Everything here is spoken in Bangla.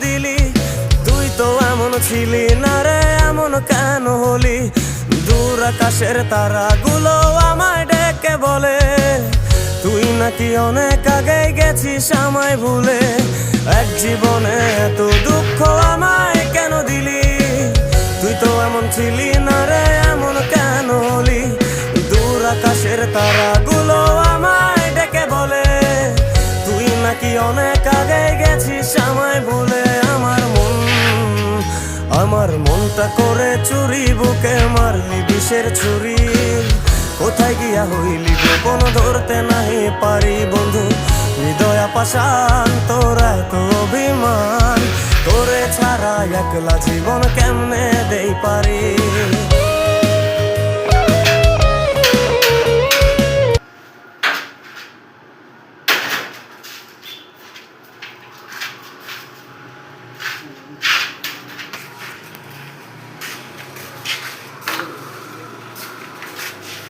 দিলি? তুই তো এমন ছিলি না রে, এমন কেন হলি? দূর আকাশের তারাগুলো আমায় ডেকে বলে তুই নাকি অনেক আগে গেছিস আমায় ভুলে। এক জীবনে এত দুঃখ আমায় কেন দিলি? তুই তো এমন ছিলি না রে, এমন কেন হলি? দূর আকাশের তারাগুলো আমায় ডেকে বলে তুই নাকি অনেক আগে গেছিস আমায় ভুলে। আমার মনটা করে চুরি, বুকে মারলি বিষের ছুরি। কোথায় গিয়া হইলি গোপন ধরতে নাহি পারি বন্ধু। হৃদয় পাষাণ তোর এত অভিমান, তোরে ছাড়া একলা জীবন কেমনে দেই পারি।